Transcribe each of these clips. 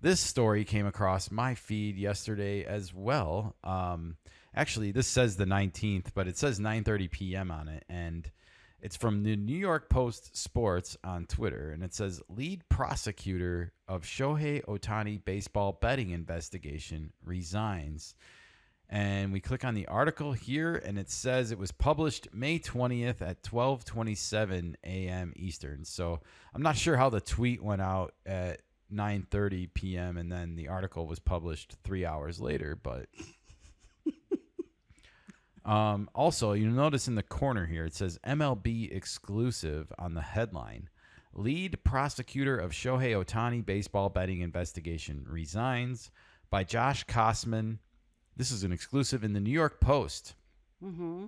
This story came across my feed yesterday as well. Actually, this says the 19th, but it says 9:30 p.m. on it, and it's from the New York Post Sports on Twitter, and it says lead prosecutor of Shohei Ohtani baseball betting investigation resigns. And we click on the article here, and it says it was published May 20th at 12:27 a.m. Eastern. So I'm not sure how the tweet went out at 9:30 p.m. and then the article was published 3 hours later. But also, you'll notice in the corner here, it says MLB exclusive on the headline. Lead prosecutor of Shohei Ohtani baseball betting investigation resigns, by Josh Kosman. This is an exclusive in the New York Post. Mm-hmm.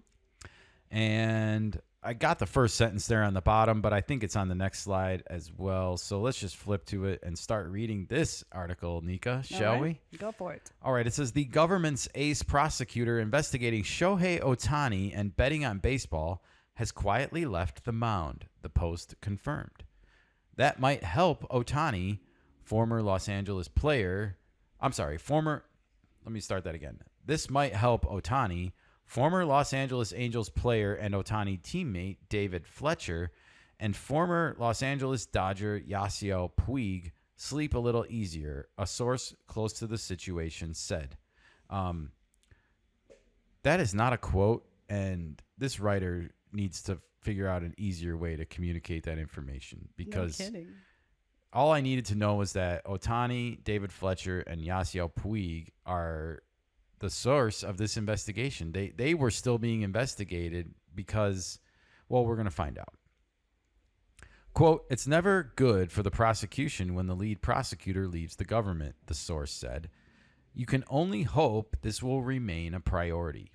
And I got the first sentence there on the bottom, but I think it's on the next slide as well. So let's just flip to it and start reading this article, Nika, shall we? Go for it. All right. It says the government's ace prosecutor investigating Shohei Ohtani and betting on baseball has quietly left the mound, the Post confirmed. That might help Ohtani, former Los Angeles player. Let me start that again. This might help Ohtani, former Los Angeles Angels player and Ohtani teammate David Fletcher, and former Los Angeles Dodger Yasiel Puig sleep a little easier, a source close to the situation said. That is not a quote, and this writer needs to figure out an easier way to communicate that information, because No kidding. all I needed to know was that Ohtani, David Fletcher, and Yasiel Puig are the source of this investigation. They were still being investigated because, well, we're going to find out. Quote, it's never good for the prosecution when the lead prosecutor leaves the government, the source said. You can only hope this will remain a priority.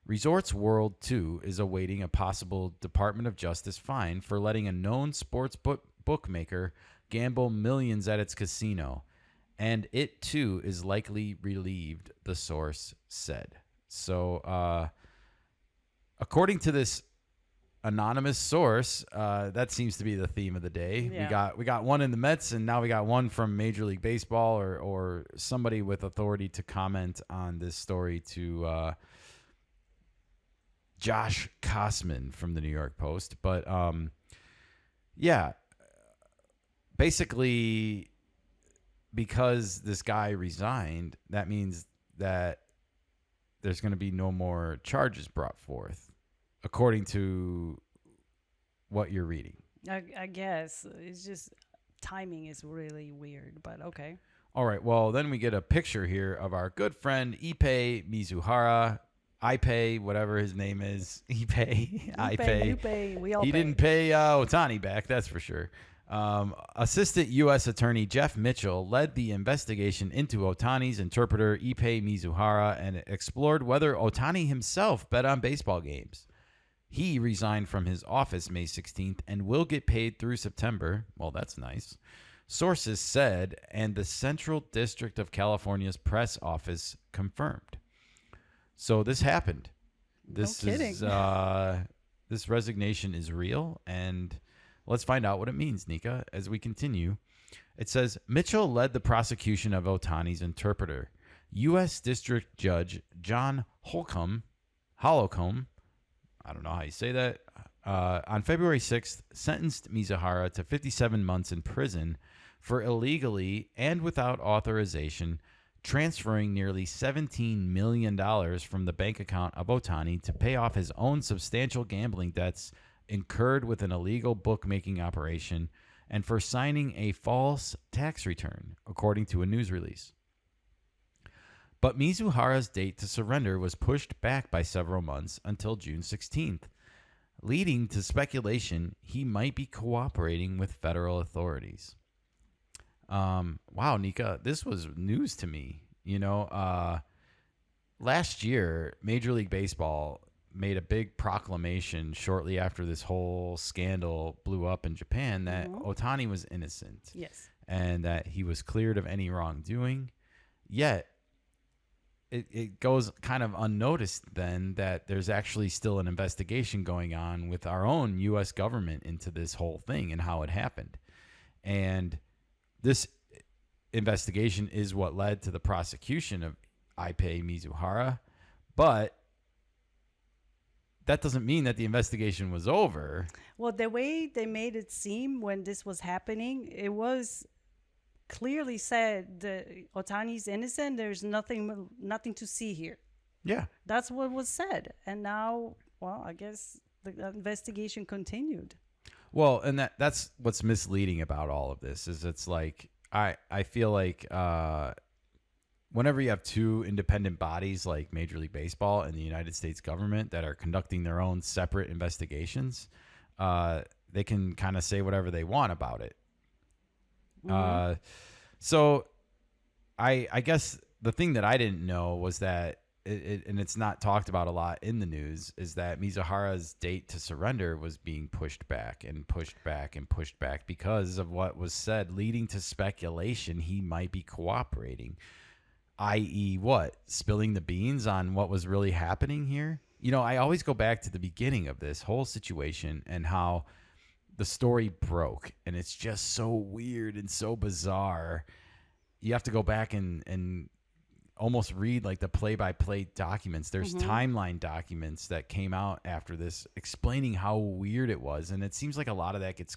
Resorts World 2 is awaiting a possible Department of Justice fine for letting a known sports bookmaker gamble millions at its casino, and it too is likely relieved, the source said. So according to this anonymous source, that seems to be the theme of the day. Yeah. We got one in the Mets, and now we got one from Major League Baseball, or somebody with authority to comment on this story, to Josh Kosman from the New York Post. But yeah, basically, because this guy resigned, that means that there's going to be no more charges brought forth, according to what you're reading. I guess it's just timing is really weird, but okay. All right. Well, then we get a picture here of our good friend Ippei Mizuhara. Ippei, whatever his name is. Ippei. We all He pay. didn't pay Ohtani back, that's for sure. Assistant U.S. Attorney Jeff Mitchell led the investigation into Ohtani's interpreter Ippei Mizuhara and explored whether Ohtani himself bet on baseball games. He resigned from his office May 16th and will get paid through September. Well, that's nice. Sources said, and the Central District of California's press office confirmed. So this happened. This No kidding. is this resignation is real, and let's find out what it means, Nika, as we continue. It says, Mitchell led the prosecution of Ohtani's interpreter. U.S. District Judge John Holcomb, I don't know how you say that, on February 6th, sentenced Mizuhara to 57 months in prison for illegally and without authorization transferring nearly $17 million from the bank account of Ohtani to pay off his own substantial gambling debts incurred with an illegal bookmaking operation, and for signing a false tax return, according to a news release. But Mizuhara's date to surrender was pushed back by several months until June 16th, leading to speculation he might be cooperating with federal authorities. Wow, Nika, this was news to me. You know, last year, Major League Baseball made a big proclamation shortly after this whole scandal blew up in Japan that Ohtani was innocent. Yes. And that he was cleared of any wrongdoing. Yet, it goes kind of unnoticed then that there's actually still an investigation going on with our own U.S. government into this whole thing and how it happened. And this investigation is what led to the prosecution of Ippei Mizuhara, but that doesn't mean that the investigation was over. Well, the way they made it seem when this was happening, it was clearly said that Otani's innocent. There's nothing to see here. Yeah. That's what was said. And now, well, I guess the investigation continued. Well, and that's what's misleading about all of this is it's like I feel like whenever you have two independent bodies like Major League Baseball and the United States government that are conducting their own separate investigations, they can kind of say whatever they want about it. So I guess the thing that I didn't know was that and it's not talked about a lot in the news, is that Mizuhara's date to surrender was being pushed back and pushed back and pushed back because of what was said, leading to speculation he might be cooperating, i.e. what? Spilling the beans on what was really happening here? You know, I always go back to the beginning of this whole situation and how the story broke, and it's just so weird and so bizarre. You have to go back and almost read like the play-by-play documents. There's timeline documents that came out after this explaining how weird it was, and it seems like a lot of that gets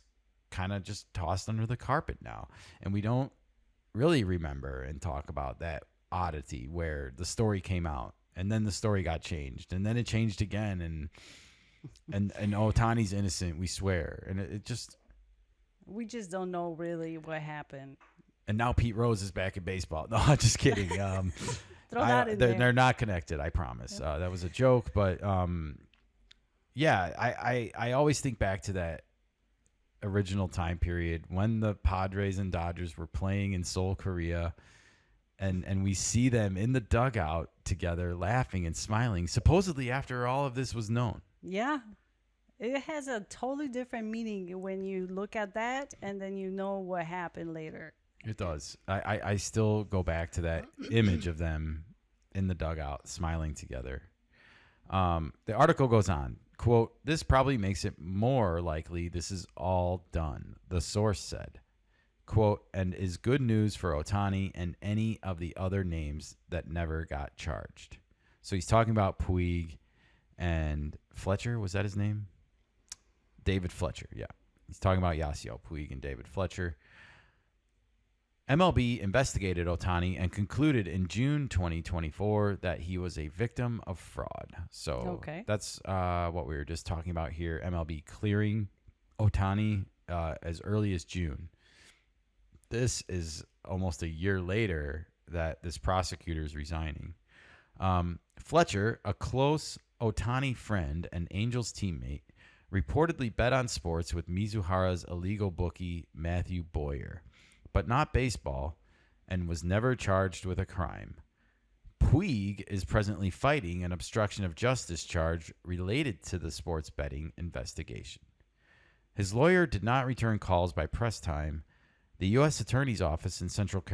kind of just tossed under the carpet now, and we don't really remember and talk about that oddity where the story came out and then the story got changed and then it changed again, and Ohtani's innocent, we swear, and it just, we just don't know really what happened. and now Pete Rose is back in baseball. No, I'm just kidding. Throw that in there. They're not connected, I promise. Yep. That was a joke, but yeah, I always think back to that original time period when the Padres and Dodgers were playing in Seoul, Korea, and we see them in the dugout together laughing and smiling, supposedly after all of this was known. Yeah. It has a totally different meaning when you look at that and then you know what happened later. It does. I still go back to that image of them in the dugout smiling together. The article goes on, quote, "This probably makes it more likely this is all done," the source said. Quote, "and is good news for Ohtani and any of the other names that never got charged." So he's talking about Puig and Fletcher. Was that his name? David Fletcher. Yeah. He's talking about Yasiel Puig and David Fletcher. MLB investigated Ohtani and concluded in June 2024 that he was a victim of fraud. So that's what we were just talking about here. MLB clearing Ohtani as early as June. This is almost a year later that this prosecutor is resigning. Fletcher, a close Ohtani friend and Angels teammate, reportedly bet on sports with Mizuhara's illegal bookie Matthew Boyer, but not baseball, and was never charged with a crime. Puig is presently fighting an obstruction of justice charge related to the sports betting investigation. His lawyer did not return calls by press time. The U.S. Attorney's Office in Central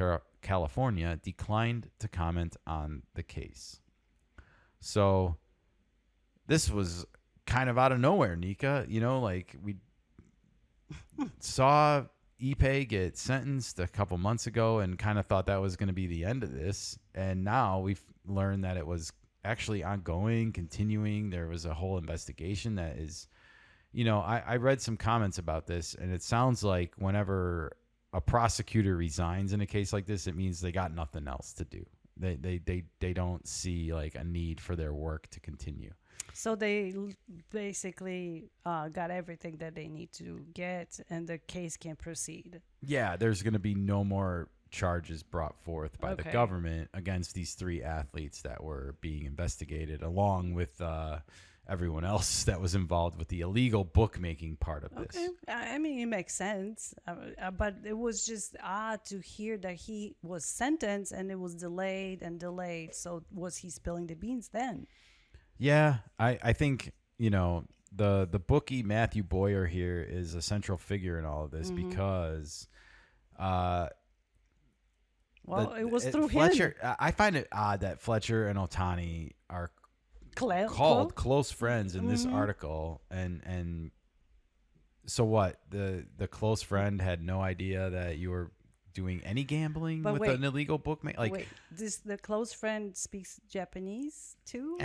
California declined to comment on the case. So this was kind of out of nowhere, Nika. You know, like we saw Ippei get sentenced a couple months ago and kind of thought that was going to be the end of this. And now we've learned that it was actually ongoing, continuing. There was a whole investigation that is, you know, I read some comments about this, and it sounds like whenever a prosecutor resigns in a case like this, it means they got nothing else to do. They don't see like a need for their work to continue. So they basically got everything that they need to get, and the case can proceed. Yeah, there's going to be no more charges brought forth by the government against these three athletes that were being investigated, along with everyone else that was involved with the illegal bookmaking part of this. Okay, I mean, it makes sense, but it was just odd to hear that he was sentenced and it was delayed and delayed. So was he spilling the beans then? Yeah, I think, you know, the bookie Matthew Boyer here is a central figure in all of this because it was through Fletcher, him. I find it odd that Fletcher and Ohtani are called close friends in this article, and so what? The close friend had no idea that you were doing any gambling But with wait. an illegal bookmaker? Like, Wait, does the close friend speaks Japanese too,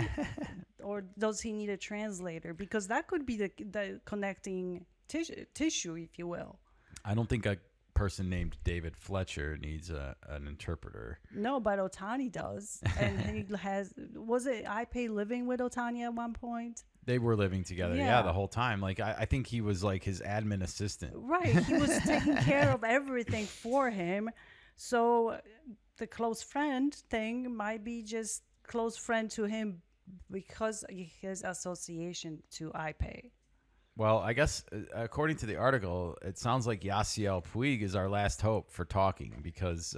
or does he need a translator? Because that could be the connecting tissue, if you will. I don't think a person named David Fletcher needs an interpreter. No, but Ohtani does, and he has. Was it Ipe living with Ohtani at one point? They were living together, Yeah. the whole time. Like, I think he was like his admin assistant. Right, he was taking care of everything for him. So the close friend thing might be just close friend to him because his association to Ipe. Well, I guess according to the article, it sounds like Yasiel Puig is our last hope for talking because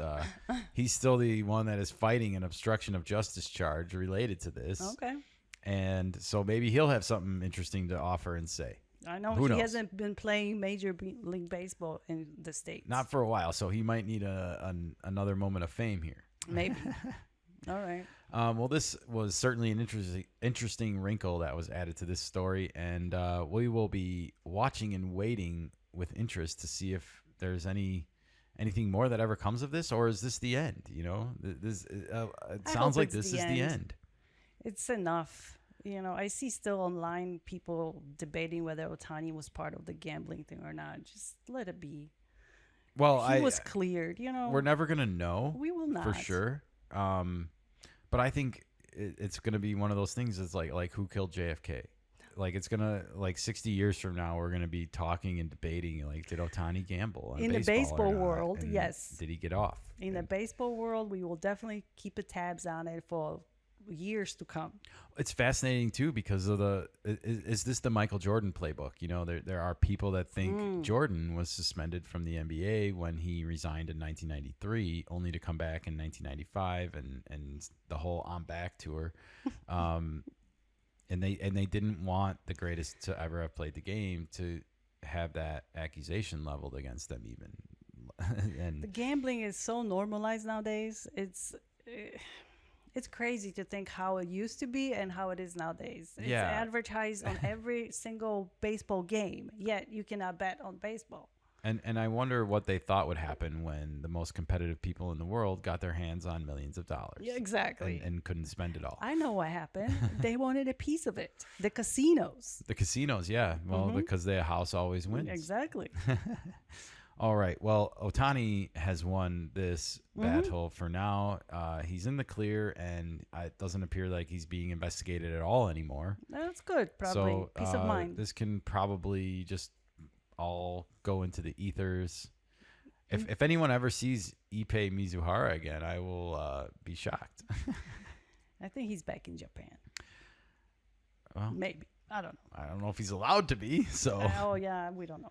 he's still the one that is fighting an obstruction of justice charge related to this. Okay. And so maybe he'll have something interesting to offer and say. I know Who he knows? hasn't been playing Major League Baseball in the States. Not for a while, so he might need another moment of fame here. Maybe. All right. Well, this was certainly an interesting wrinkle that was added to this story, and we will be watching and waiting with interest to see if there's anything more that ever comes of this, or is this the end? You know, this it sounds like this is the end. It's enough. You know, I see still online people debating whether Ohtani was part of the gambling thing or not. Just let it be. Well, He was cleared, you know. we're never gonna know. We will not. for sure. But I think it's gonna be one of those things. It's like who killed JFK? Like it's gonna 60 years from now, we're gonna be talking and debating like, did Ohtani gamble on In the baseball or baseball not? world, And yes. Did he get off? In the baseball world, we will definitely keep the tabs on it for years to come. It's fascinating too because of is this the Michael Jordan playbook? You know, there are people that think Jordan was suspended from the NBA when he resigned in 1993, only to come back in 1995 and the whole "I'm Back" tour. And they didn't want the greatest to ever have played the game to have that accusation leveled against them even. And The gambling is so normalized nowadays. It's crazy to think how it used to be and how it is nowadays. It's Yeah. advertised on every single baseball game, yet you cannot bet on baseball. And I wonder what they thought would happen when the most competitive people in the world got their hands on millions of dollars. Yeah, exactly. And couldn't spend it all. I know what happened. They wanted a piece of it. The casinos. The casinos, yeah. Well, because the house always wins. Exactly. All right. Well, Ohtani has won this battle for now. He's in the clear, and it doesn't appear like he's being investigated at all anymore. That's good. Probably. So Peace of mind. this can probably just all go into the ethers. If anyone ever sees Ippei Mizuhara again, I will be shocked. I think he's back in Japan. Well, Maybe. I don't know. I don't know if he's allowed to be. So Oh, yeah. We don't know.